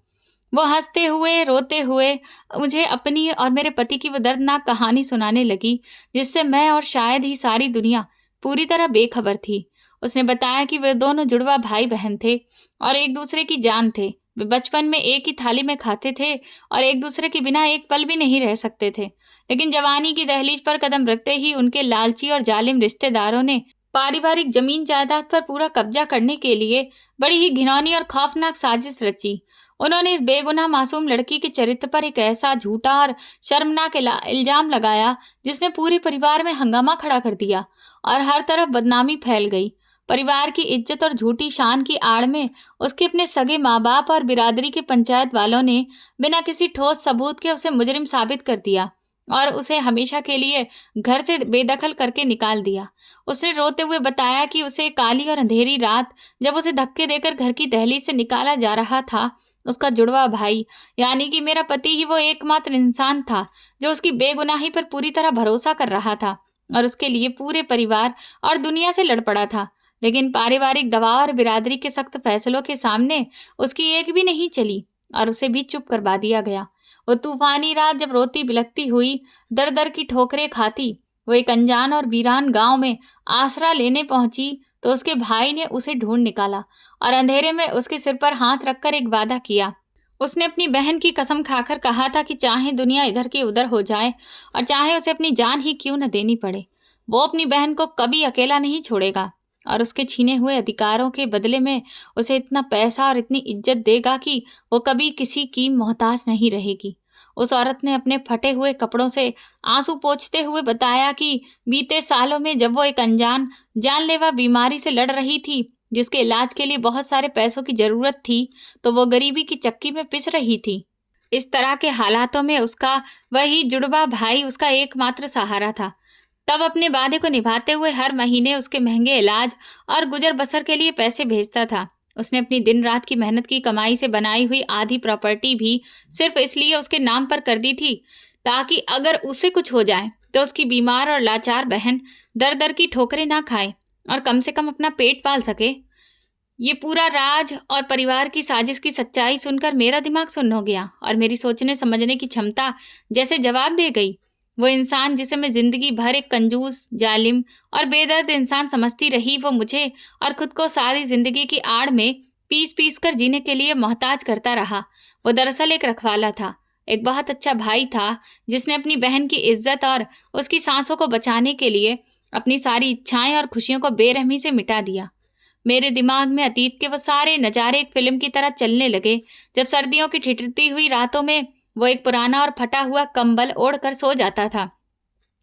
वो हंसते हुए रोते हुए मुझे अपनी और मेरे पति की वो दर्दनाक कहानी सुनाने लगी, जिससे मैं और शायद ही सारी दुनिया पूरी तरह बेखबर थी। उसने बताया कि वे दोनों जुड़वा भाई बहन थे और एक दूसरे की जान थे। वे बचपन में एक ही थाली में खाते थे और एक दूसरे के बिना एक पल भी नहीं रह सकते थे। लेकिन जवानी की दहलीज पर कदम रखते ही उनके लालची और जालिम रिश्तेदारों ने पारिवारिक जमीन जायदाद पर पूरा कब्जा करने के लिए बड़ी ही घिनौनी और खौफनाक साजिश रची। उन्होंने इस बेगुनाह मासूम लड़की के चरित्र पर एक ऐसा झूठा और शर्मनाक इल्जाम लगाया जिसने पूरे परिवार में हंगामा खड़ा कर दिया और हर तरफ बदनामी फैल गई। परिवार की इज्जत और झूठी शान की आड़ में उसके अपने सगे माँ बाप और बिरादरी के पंचायत वालों ने बिना किसी ठोस सबूत के उसे मुजरिम साबित कर दिया और उसे हमेशा के लिए घर से बेदखल करके निकाल दिया। उसने रोते हुए बताया कि उसे काली और अंधेरी रात जब उसे धक्के देकर घर की दहलीज से निकाला जा रहा था, उसका जुड़वा भाई यानी कि मेरा पति ही वो एकमात्र इंसान था जो उसकी बेगुनाही पर पूरी तरह भरोसा कर रहा था और उसके लिए पूरे परिवार और दुनिया से लड़ पड़ा था। लेकिन पारिवारिक दबाव और बिरादरी के सख्त फैसलों के सामने उसकी एक भी नहीं चली और उसे भी चुप करवा दिया गया। वो तूफानी रात जब रोती बिलखती हुई दर दर की ठोकरें खाती वो एक अनजान और वीरान गांव में आसरा लेने पहुंची, तो उसके भाई ने उसे ढूंढ निकाला और अंधेरे में उसके सिर पर हाथ रखकर एक वादा किया। उसने अपनी बहन की कसम खाकर कहा था कि चाहे दुनिया इधर की उधर हो जाए और चाहे उसे अपनी जान ही क्यों न देनी पड़े, वो अपनी बहन को कभी अकेला नहीं छोड़ेगा और उसके छीने हुए अधिकारों के बदले में उसे इतना पैसा और इतनी इज्जत देगा कि वो कभी किसी की मोहताज नहीं रहेगी। उस औरत ने अपने फटे हुए कपड़ों से आंसू पोंछते हुए बताया कि बीते सालों में जब वो एक अनजान जानलेवा बीमारी से लड़ रही थी जिसके इलाज के लिए बहुत सारे पैसों की जरूरत थी, तो वो गरीबी की चक्की में पिस रही थी। इस तरह के हालातों में उसका वही जुड़वा भाई उसका एकमात्र सहारा था। तब अपने वादे को निभाते हुए हर महीने उसके महंगे इलाज और गुजर बसर के लिए पैसे भेजता था। उसने अपनी दिन रात की मेहनत की कमाई से बनाई हुई आधी प्रॉपर्टी भी सिर्फ इसलिए उसके नाम पर कर दी थी ताकि अगर उसे कुछ हो जाए तो उसकी बीमार और लाचार बहन दर दर की ठोकरें ना खाए और कम से कम अपना पेट पाल सके। ये पूरा राज और परिवार की साजिश की सच्चाई सुनकर मेरा दिमाग सुन्न हो गया और मेरी सोचने समझने की क्षमता जैसे जवाब दे गई। वो इंसान जिसे मैं जिंदगी भर एक कंजूस, जालिम और बेदर्द इंसान समझती रही, वो मुझे और खुद को सारी जिंदगी की आड़ में पीस पीस कर जीने के लिए मोहताज करता रहा। वो दरअसल एक रखवाला था, एक बहुत अच्छा भाई था जिसने अपनी बहन की इज्जत और उसकी सांसों को बचाने के लिए अपनी सारी इच्छाएं और खुशियों को बेरहमी से मिटा दिया। मेरे दिमाग में अतीत के वो सारे नज़ारे एक फिल्म की तरह चलने लगे, जब सर्दियों की ठिठुरती हुई रातों में वो एक पुराना और फटा हुआ कंबल ओढ़कर सो जाता था,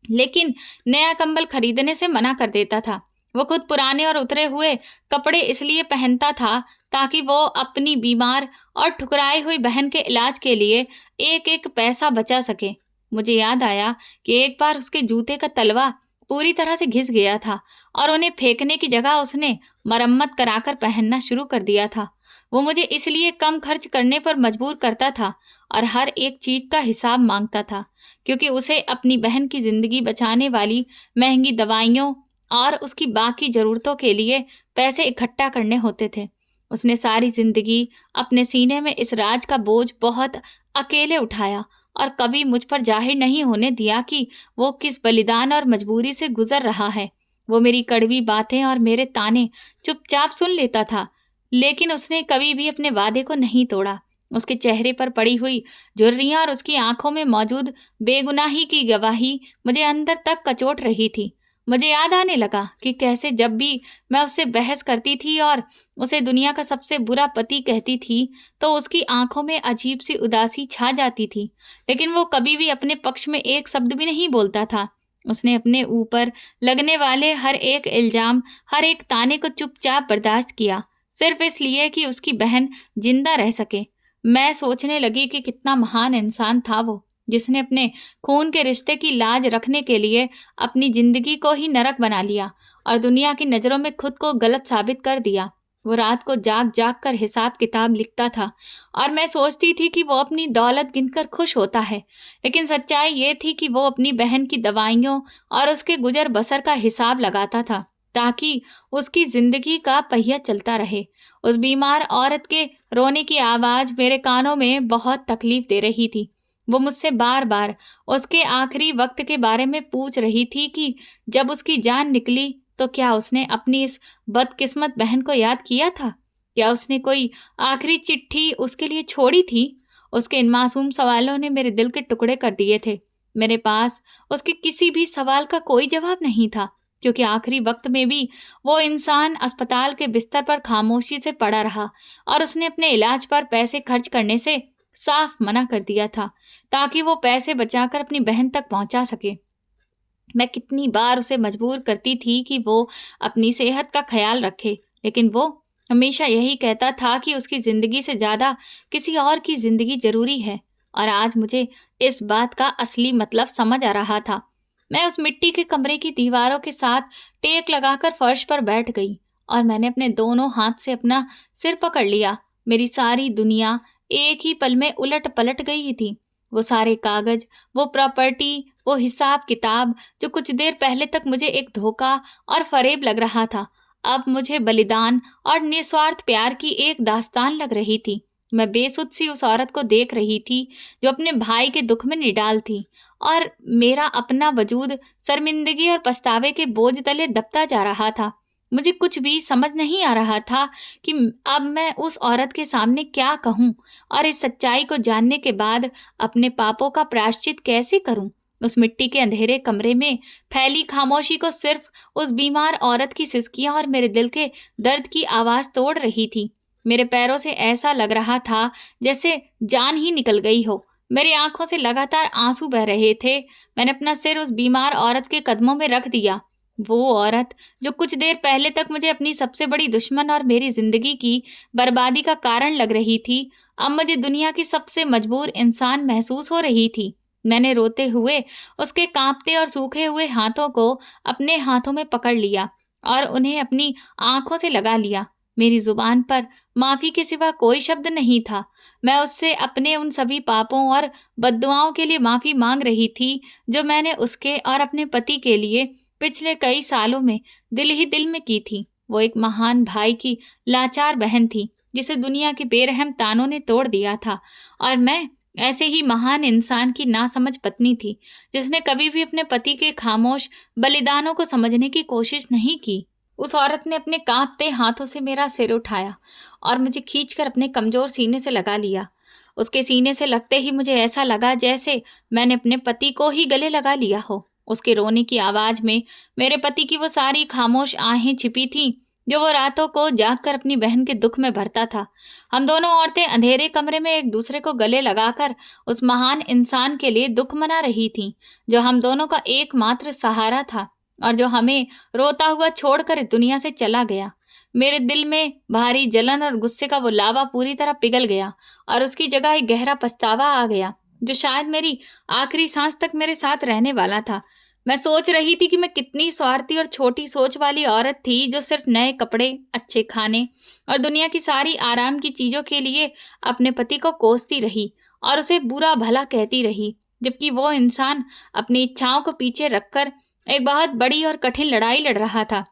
लेकिन नया कंबल खरीदने से मना कर देता था। वो खुद पुराने और उतरे हुए कपड़े इसलिए पहनता था ताकि वो अपनी बीमार और ठुकराई हुई बहन के इलाज के लिए एक एक पैसा बचा सके। मुझे याद आया कि एक बार उसके जूते का तलवा पूरी तरह से घिस गया था और उन्हें फेंकने की जगह उसने मरम्मत कराकर पहनना शुरू कर दिया था। वो मुझे इसलिए कम खर्च करने पर मजबूर करता था और हर एक चीज का हिसाब मांगता था, क्योंकि उसे अपनी बहन की जिंदगी बचाने वाली महंगी दवाइयों और उसकी बाकी जरूरतों के लिए पैसे इकट्ठा करने होते थे। उसने सारी जिंदगी अपने सीने में इस राज का बोझ बहुत अकेले उठाया और कभी मुझ पर जाहिर नहीं होने दिया कि वो किस बलिदान और मजबूरी से गुजर रहा है। वो मेरी कड़वी बातें और मेरे ताने चुपचाप सुन लेता था, लेकिन उसने कभी भी अपने वादे को नहीं तोड़ा। उसके चेहरे पर पड़ी हुई झुर्रियां और उसकी आंखों में मौजूद बेगुनाही की गवाही मुझे अंदर तक कचोट रही थी। मुझे याद आने लगा कि कैसे जब भी मैं उससे बहस करती थी और उसे दुनिया का सबसे बुरा पति कहती थी, तो उसकी आंखों में अजीब सी उदासी छा जाती थी। लेकिन वो कभी भी अपने पक्ष में एक शब्द भी नहीं बोलता था। उसने अपने ऊपर लगने वाले हर एक इल्जाम, हर एक ताने को चुपचाप बर्दाश्त किया, सिर्फ इसलिए कि उसकी बहन जिंदा रह सके। मैं सोचने लगी कि कितना महान इंसान था वो, जिसने अपने खून के रिश्ते की लाज रखने के लिए अपनी जिंदगी को ही नरक बना लिया और दुनिया की नज़रों में खुद को गलत साबित कर दिया। वो रात को जाग जाग कर हिसाब किताब लिखता था और मैं सोचती थी कि वो अपनी दौलत गिनकर खुश होता है। लेकिन सच्चाई ये थी कि वो अपनी बहन की दवाइयों और उसके गुजर बसर का हिसाब लगाता था, ताकि उसकी जिंदगी का पहिया चलता रहे। उस बीमार औरत के रोने की आवाज़ मेरे कानों में बहुत तकलीफ दे रही थी। वो मुझसे बार बार उसके आखिरी वक्त के बारे में पूछ रही थी कि जब उसकी जान निकली तो क्या उसने अपनी इस बदकिस्मत बहन को याद किया था? क्या उसने कोई आखिरी चिट्ठी उसके लिए छोड़ी थी? उसके इन मासूम सवालों ने मेरे दिल के टुकड़े कर दिए थे। मेरे पास उसके किसी भी सवाल का कोई जवाब नहीं था, क्योंकि आखिरी वक्त में भी वो इंसान अस्पताल के बिस्तर पर खामोशी से पड़ा रहा और उसने अपने इलाज पर पैसे खर्च करने से साफ मना कर दिया था, ताकि वो पैसे बचाकर अपनी बहन तक पहुंचा सके। मैं कितनी बार उसे मजबूर करती थी कि वो अपनी सेहत का ख्याल रखे, लेकिन वो हमेशा यही कहता था कि उसकी ज़िंदगी से ज़्यादा किसी और की ज़िंदगी ज़रूरी है। और आज मुझे इस बात का असली मतलब समझ आ रहा था। मैं उस मिट्टी के कमरे की दीवारों के साथ टेक लगाकर फर्श पर बैठ गई और मैंने अपने दोनों हाथ से अपना सिर पकड़ लिया। मेरी सारी दुनिया एक ही पल में उलट पलट गई थी। वो सारे कागज, वो प्रॉपर्टी, वो हिसाब किताब जो कुछ देर पहले तक मुझे एक धोखा और फरेब लग रहा था, अब मुझे बलिदान और निस्वार्थ प्यार की एक दास्तान लग रही थी। मैं बेसुध सी उस औरत को देख रही थी जो अपने भाई के दुख में निडाल थी, और मेरा अपना वजूद शर्मिंदगी और पछतावे के बोझ तले दबता जा रहा था। मुझे कुछ भी समझ नहीं आ रहा था कि अब मैं उस औरत के सामने क्या कहूँ और इस सच्चाई को जानने के बाद अपने पापों का प्रायश्चित कैसे करूं? उस मिट्टी के अंधेरे कमरे में फैली खामोशी को सिर्फ उस बीमार औरत की सिसकियां और मेरे दिल के दर्द की आवाज तोड़ रही थी। मेरे पैरों से ऐसा लग रहा था जैसे जान ही निकल गई हो। मेरी आंखों से लगातार आंसू बह रहे थे। मैंने अपना सिर उस बीमार औरत के कदमों में रख दिया। वो औरत जो कुछ देर पहले तक मुझे अपनी सबसे बड़ी दुश्मन और मेरी जिंदगी की बर्बादी का कारण लग रही थी, अब मुझे दुनिया की सबसे मजबूर इंसान महसूस हो रही थी। मैंने रोते हुए उसके कांपते और सूखे हुए हाथों को अपने हाथों में पकड़ लिया और उन्हें अपनी आंखों से लगा लिया। मेरी जुबान पर माफी के सिवा कोई शब्द नहीं था। मैं उससे अपने उन सभी पापों और बद्दुआओं के लिए माफी मांग रही थी जो मैंने उसके और अपने पति के लिए पिछले कई सालों में दिल ही दिल में की थी। वो एक महान भाई की लाचार बहन थी जिसे दुनिया के बेरहम तानों ने तोड़ दिया था, और मैं ऐसे ही महान इंसान की नासमझ पत्नी थी जिसने कभी भी अपने पति के खामोश बलिदानों को समझने की कोशिश नहीं की। उस औरत ने अपने कांपते हाथों से मेरा सिर उठाया और मुझे खींचकर अपने कमजोर सीने से लगा लिया। उसके सीने से लगते ही मुझे ऐसा लगा जैसे मैंने अपने पति को ही गले लगा लिया हो। उसके रोने की आवाज में मेरे पति की वो सारी खामोश आहें छिपी थीं जो वो रातों को जागकर अपनी बहन के दुख में भरता था। हम दोनों औरतें अंधेरे कमरे में एक दूसरे को गले लगाकर उस महान इंसान के लिए दुख मना रही थीं, जो हम दोनों का एकमात्र सहारा था और जो हमें रोता हुआ छोड़कर इस दुनिया से चला गया। मेरे दिल में भारी जलन और गुस्से का वो लावा पूरी तरह पिघल गया और उसकी जगह एक गहरा पछतावा आ गया, जो शायद मेरी आखिरी सांस तक मेरे साथ रहने वाला था। मैं सोच रही थी कि मैं कितनी स्वार्थी और छोटी सोच वाली औरत थी, जो सिर्फ नए कपड़े, अच्छे खाने और दुनिया की सारी आराम की चीजों के लिए अपने पति को कोसती रही और उसे बुरा भला कहती रही, जबकि वो इंसान अपनी इच्छाओं को पीछे रखकर एक बहुत बड़ी और कठिन लड़ाई लड़ रहा था।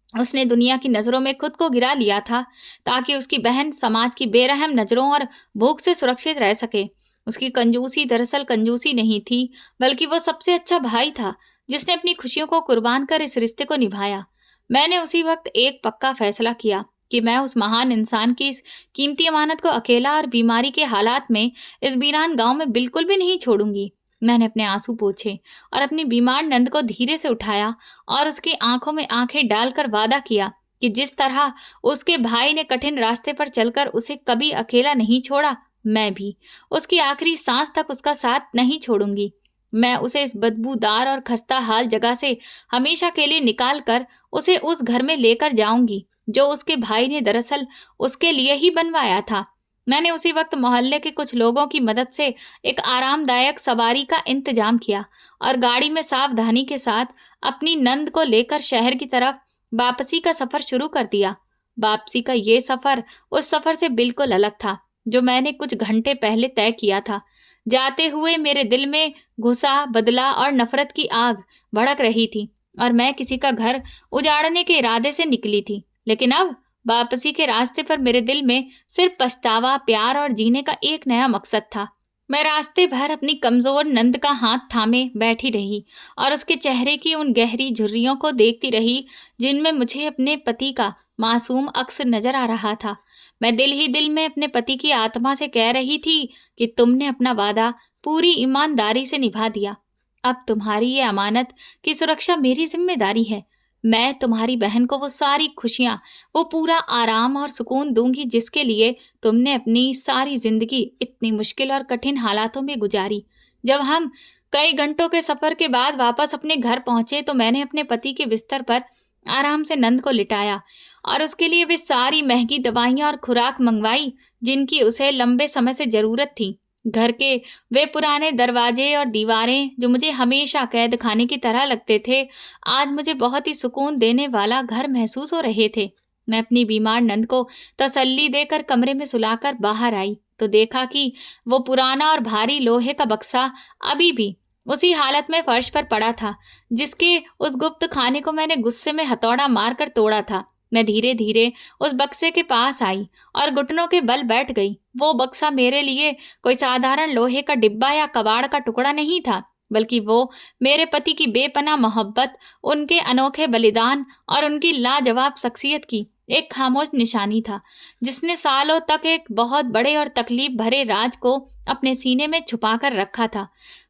उसने दुनिया की नज़रों में खुद को गिरा लिया था ताकि उसकी बहन समाज की बेरहम नज़रों और भूख से सुरक्षित रह सके। उसकी कंजूसी दरअसल कंजूसी नहीं थी, बल्कि वो सबसे अच्छा भाई था जिसने अपनी खुशियों को कुर्बान कर इस रिश्ते को निभाया। मैंने उसी वक्त एक पक्का फैसला किया कि मैं उस महान इंसान की इस कीमती अमानत को अकेला और बीमारी के हालात में इस वीरान गांव में बिल्कुल भी नहीं छोड़ूंगी। मैंने अपने आंसू पोंछे और अपनी बीमार नंद को धीरे से उठाया और उसकी आंखों में आंखें डालकर वादा किया कि जिस तरह उसके भाई ने कठिन रास्ते पर चलकर उसे कभी अकेला नहीं छोड़ा, मैं भी उसकी आखिरी सांस तक उसका साथ नहीं छोड़ूंगी। मैं उसे इस बदबूदार और खस्ता हाल जगह से हमेशा के लिए निकाल कर उसे उस घर में लेकर जाऊंगी जो उसके भाई ने दरअसल उसके लिए ही बनवाया था। मैंने उसी वक्त मोहल्ले के कुछ लोगों की मदद से एक आरामदायक सवारी का इंतजाम किया और गाड़ी में सावधानी के साथ अपनी नंद को लेकर शहर की तरफ वापसी का सफर शुरू कर दिया। वापसी का ये सफर उस सफर से बिल्कुल अलग था जो मैंने कुछ घंटे पहले तय किया था। जाते हुए मेरे दिल में गुस्सा, बदला और नफरत की आग भड़क रही थी और मैं किसी का घर उजाड़ने के इरादे से निकली थी। लेकिन अब वापसी के रास्ते पर मेरे दिल में सिर्फ पछतावा, प्यार और जीने का एक नया मकसद था। मैं रास्ते भर अपनी कमजोर नंद का हाथ थामे बैठी रही और उसके चेहरे की उन गहरी झुर्रियों को देखती रही जिनमें मुझे अपने पति का मासूम अक्स नजर आ रहा था। मैं दिल ही दिल में अपने पति की आत्मा से कह रही थी कि तुमने अपना वादा पूरी ईमानदारी से निभा दिया। अब तुम्हारी ये अमानत की सुरक्षा मेरी जिम्मेदारी है। मैं तुम्हारी बहन को वो सारी खुशियां, वो पूरा आराम और सुकून दूंगी जिसके लिए तुमने अपनी सारी जिंदगी इतनी मुश्किल और कठिन हालातों में गुजारी। जब हम कई घंटों के सफर के बाद वापस अपने घर पहुंचे तो मैंने अपने पति के बिस्तर पर आराम से नंद को लिटाया और उसके लिए वे सारी महंगी दवाइयां और खुराक मंगवाई जिनकी उसे लंबे समय से जरूरत थी। घर के वे पुराने दरवाजे और दीवारें जो मुझे हमेशा कैद खाने की तरह लगते थे, आज मुझे बहुत ही सुकून देने वाला घर महसूस हो रहे थे। मैं अपनी बीमार नंद को तसल्ली देकर कमरे में सुलाकर बाहर आई तो देखा कि वो पुराना और भारी लोहे का बक्सा अभी भी उसी हालत में फर्श पर पड़ा था जिसके उस गुप्त खाने को मैंने गुस्से में हथौड़ा मारकर तोड़ा था। मैं धीरे धीरे उस बक्से के पास आई और घुटनों के बल बैठ गई। वो बक्सा मेरे लिए कोई साधारण लोहे का डिब्बा या कबाड़ का टुकड़ा नहीं था, बल्कि वो मेरे पति की बेपनाह मोहब्बत, उनके अनोखे बलिदान और उनकी लाजवाब शख्सियत की एक खामोश निशानी था जिसने सालों तक एक बहुत बड़े और तकलीफ भरे राज को अपने सीने में छुपा कर रखा था।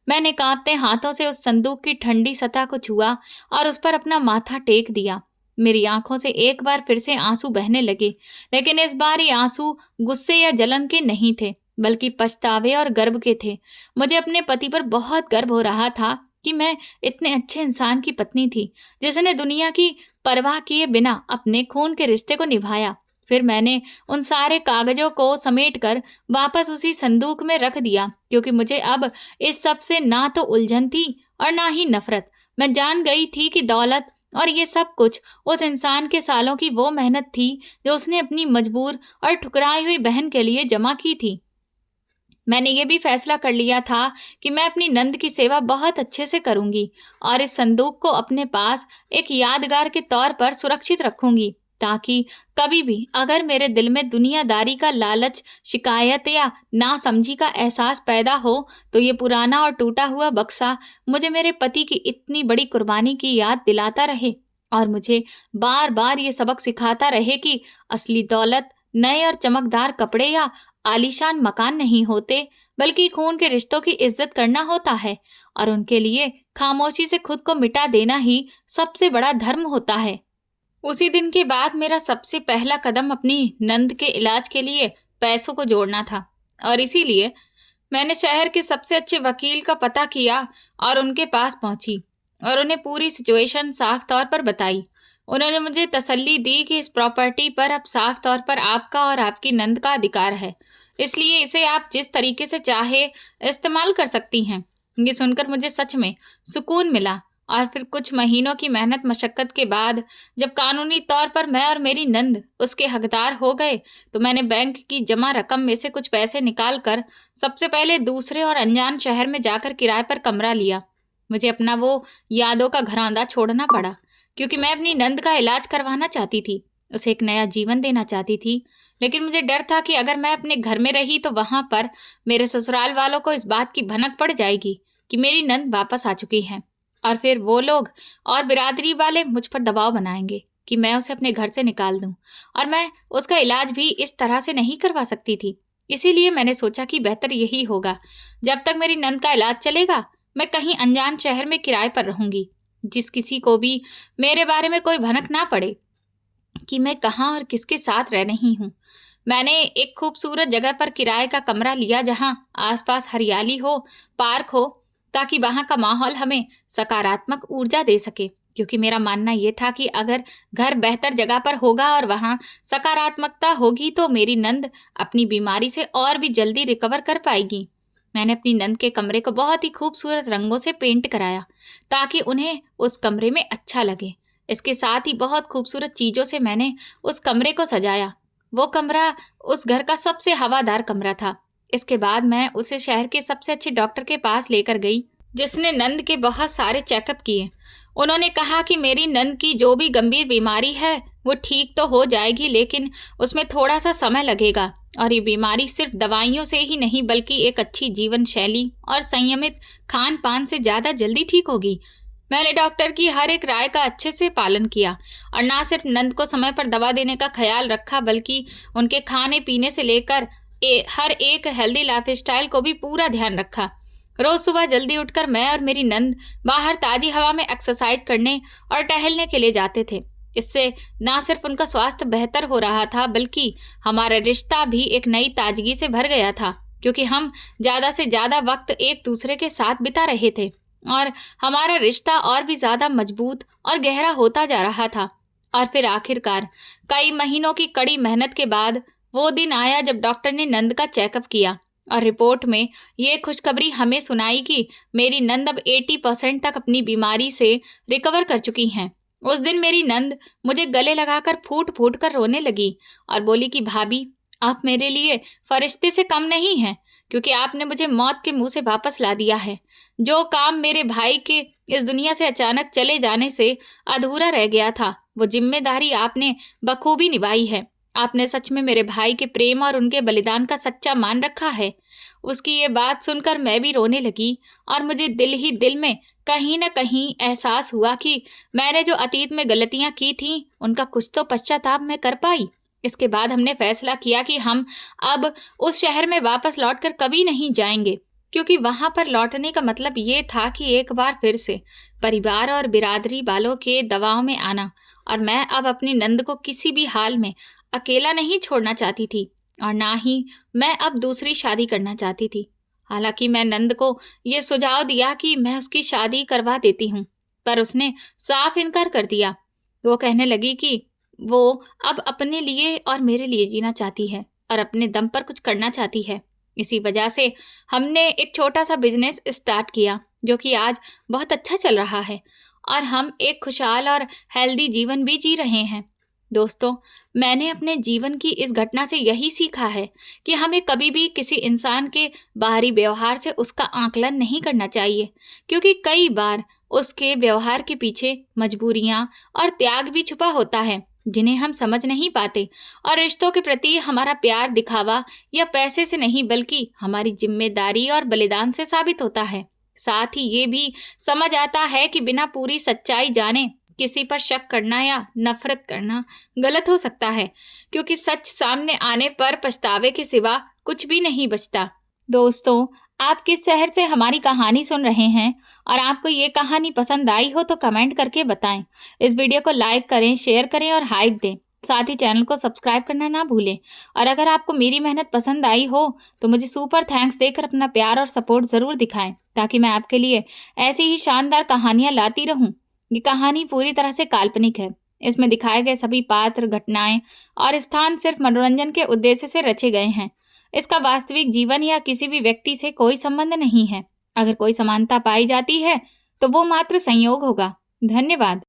मैंने कांपते हाथों से उस संदूक की ठंडी सतह को छुआ और उस पर अपना माथा टेक दिया। मेरी आंखों से एक बार फिर से आंसू बहने लगे, लेकिन इस बार ये आंसू गुस्से या जलन के नहीं थे, बल्कि पछतावे और गर्व के थे। मुझे अपने पति पर बहुत गर्व हो रहा था कि मैं इतने अच्छे इंसान की पत्नी थी जिसने दुनिया की परवाह किए बिना अपने खून के रिश्ते को निभाया। फिर मैंने उन सारे कागजों को समेटकर वापस उसी संदूक में रख दिया क्योंकि मुझे अब इस सब से ना तो उलझन थी और ना ही नफरत। मैं जान गई थी कि दौलत और ये सब कुछ उस इंसान के सालों की वो मेहनत थी जो उसने अपनी मजबूर और ठुकराई हुई बहन के लिए जमा की थी। मैंने ये भी फैसला कर लिया था कि मैं अपनी नंद की सेवा बहुत अच्छे से करूंगी और इस संदूक को अपने पास एक यादगार के तौर पर सुरक्षित रखूंगी ताकि कभी भी अगर मेरे दिल में दुनियादारी का लालच, शिकायत या नासमझी का एहसास पैदा हो तो ये पुराना और टूटा हुआ बक्सा मुझे मेरे पति की इतनी बड़ी कुर्बानी की याद दिलाता रहे और मुझे बार बार ये सबक सिखाता रहे कि असली दौलत नए और चमकदार कपड़े या आलीशान मकान नहीं होते, बल्कि खून के रिश्तों की इज्जत करना होता है और उनके लिए खामोशी से खुद को मिटा देना ही सबसे बड़ा धर्म होता है। उसी दिन के बाद मेरा सबसे पहला कदम अपनी नंद के इलाज के लिए पैसों को जोड़ना था और इसीलिए मैंने शहर के सबसे अच्छे वकील का पता किया और उनके पास पहुंची और उन्हें पूरी सिचुएशन साफ तौर पर बताई। उन्होंने मुझे तसल्ली दी कि इस प्रॉपर्टी पर अब साफ तौर पर आपका और आपकी नंद का अधिकार है, इसलिए इसे आप जिस तरीके से चाहे इस्तेमाल कर सकती हैं। ये सुनकर मुझे सच में सुकून मिला और फिर कुछ महीनों की मेहनत मशक्कत के बाद जब कानूनी तौर पर मैं और मेरी नंद उसके हकदार हो गए तो मैंने बैंक की जमा रकम में से कुछ पैसे निकाल कर सबसे पहले दूसरे और अनजान शहर में जाकर किराए पर कमरा लिया। मुझे अपना वो यादों का घरौंदा छोड़ना पड़ा क्योंकि मैं अपनी नंद का इलाज करवाना चाहती थी, उसे एक नया जीवन देना चाहती थी। लेकिन मुझे डर था कि अगर मैं अपने घर में रही तो वहां पर मेरे ससुराल वालों को इस बात की भनक पड़ जाएगी कि मेरी नंद वापस आ चुकी है और फिर वो लोग और बिरादरी वाले मुझ पर दबाव बनाएंगे कि मैं उसे अपने घर से निकाल दूं और मैं उसका इलाज भी इस तरह से नहीं करवा सकती थी। इसीलिए मैंने सोचा कि बेहतर यही होगा, जब तक मेरी नंद का इलाज चलेगा मैं कहीं अनजान शहर में किराए पर रहूंगी, जिस किसी को भी मेरे बारे में कोई भनक ना पड़े कि मैं कहाँ और किसके साथ रह रही हूँ। मैंने एक खूबसूरत जगह पर किराए का कमरा लिया जहाँ आसपास हरियाली हो, पार्क हो, ताकि वहाँ का माहौल हमें सकारात्मक ऊर्जा दे सके। क्योंकि मेरा मानना ये था कि अगर घर बेहतर जगह पर होगा और वहाँ सकारात्मकता होगी तो मेरी नंद अपनी बीमारी से और भी जल्दी रिकवर कर पाएगी। मैंने अपनी नंद के कमरे को बहुत ही खूबसूरत रंगों से पेंट कराया ताकि उन्हें उस कमरे में अच्छा लगे। इसके साथ ही बहुत खूबसूरत चीज़ों से मैंने उस कमरे को सजाया। वो कमरा उस घर का सबसे हवादार कमरा था। इसके बाद मैं उसे शहर के सबसे अच्छे डॉक्टर के पास लेकर गई, जिसने नंद के बहुत सारे चेकअप किए। उन्होंने कहा कि मेरी नंद की जो भी गंभीर बीमारी है वो ठीक तो हो जाएगी, लेकिन उसमें थोड़ा सा समय लगेगा और ये बीमारी सिर्फ दवाइयों से ही नहीं बल्कि एक अच्छी जीवन शैली और संयमित खान पान से ज़्यादा जल्दी ठीक होगी। मैंने डॉक्टर की हर एक राय का अच्छे से पालन किया और ना सिर्फ नंद को समय पर दवा देने का ख्याल रखा बल्कि उनके खाने पीने से लेकर हर एक हेल्दी लाइफस्टाइल को भी पूरा ध्यान रखा। रोज सुबह जल्दी उठकर मैं और मेरी नंद बाहर ताजी हवा में एक्सरसाइज करने और टहलने के लिए जाते थे। इससे ना सिर्फ उनका स्वास्थ्य बेहतर हो रहा था बल्कि हमारा रिश्ता भी एक नई ताजगी से भर गया था, क्योंकि हम ज़्यादा से ज़्यादा वक्त एक दूसरे के साथ बिता रहे थे और हमारा रिश्ता और भी ज़्यादा मजबूत और गहरा होता जा रहा था। और फिर आखिरकार कई महीनों की कड़ी मेहनत के बाद वो दिन आया जब डॉक्टर ने नंद का चेकअप किया और रिपोर्ट में ये खुशखबरी हमें सुनाई कि मेरी नंद अब 80% तक अपनी बीमारी से रिकवर कर चुकी हैं। उस दिन मेरी नंद मुझे गले लगाकर फूट फूट कर रोने लगी और बोली कि भाभी, आप मेरे लिए फरिश्ते से कम नहीं हैं, क्योंकि आपने मुझे मौत के मुंह से वापस ला दिया है। जो काम मेरे भाई के इस दुनिया से अचानक चले जाने से अधूरा रह गया था, वो जिम्मेदारी आपने बखूबी निभाई है। आपने सच में मेरे भाई के प्रेम और उनके बलिदान का सच्चा मान रखा है। उसकी ये बात सुनकर मैं भी रोने लगी और मुझे दिल ही दिल में कहीं न कहीं एहसास हुआ कि मैंने जो अतीत में गलतियां की थीं, उनका कुछ तो पश्चाताप मैं कर पाई। इसके बाद हमने फैसला किया कि हम अब उस शहर में वापस लौटकर कभी नहीं जाएंगे, क्योंकि वहां पर लौटने का मतलब ये था कि एक बार फिर से परिवार और बिरादरी वालों के दबाव में आना। और मैं अब अपनी नंद को किसी भी हाल में अकेला नहीं छोड़ना चाहती थी और ना ही मैं अब दूसरी शादी करना चाहती थी। हालांकि मैं नंद को ये सुझाव दिया कि मैं उसकी शादी करवा देती हूँ, पर उसने साफ इनकार कर दिया। वो कहने लगी कि वो अब अपने लिए और मेरे लिए जीना चाहती है और अपने दम पर कुछ करना चाहती है। इसी वजह से हमने एक छोटा सा बिजनेस स्टार्ट किया जो कि आज बहुत अच्छा चल रहा है और हम एक खुशहाल और हेल्दी जीवन भी जी रहे हैं। दोस्तों, मैंने अपने जीवन की इस घटना से यही सीखा है कि हमें कभी भी किसी इंसान के बाहरी व्यवहार से उसका आकलन नहीं करना चाहिए, क्योंकि कई बार उसके व्यवहार के पीछे मजबूरियां और त्याग भी छुपा होता है जिन्हें हम समझ नहीं पाते। और रिश्तों के प्रति हमारा प्यार दिखावा या पैसे से नहीं बल्कि हमारी जिम्मेदारी और बलिदान से साबित होता है। साथ ही ये भी समझ आता है कि बिना पूरी सच्चाई जाने किसी पर शक करना या नफरत करना गलत हो सकता है, क्योंकि सच सामने आने पर पछतावे के सिवा कुछ भी नहीं बचता। दोस्तों, आप किस शहर से हमारी कहानी सुन रहे हैं और आपको ये कहानी पसंद आई हो तो कमेंट करके बताएं। इस वीडियो को लाइक करें, शेयर करें और हाइप दें। साथ ही चैनल को सब्सक्राइब करना ना भूलें। और अगर आपको मेरी मेहनत पसंद आई हो तो मुझे सुपर थैंक्स देकर अपना प्यार और सपोर्ट ज़रूर दिखाएं, ताकि मैं आपके लिए ऐसी ही शानदार कहानियाँ लाती रहूँ। ये कहानी पूरी तरह से काल्पनिक है। इसमें दिखाए गए सभी पात्र, घटनाएं और स्थान सिर्फ मनोरंजन के उद्देश्य से रचे गए हैं। इसका वास्तविक जीवन या किसी भी व्यक्ति से कोई संबंध नहीं है। अगर कोई समानता पाई जाती है तो वो मात्र संयोग होगा। धन्यवाद।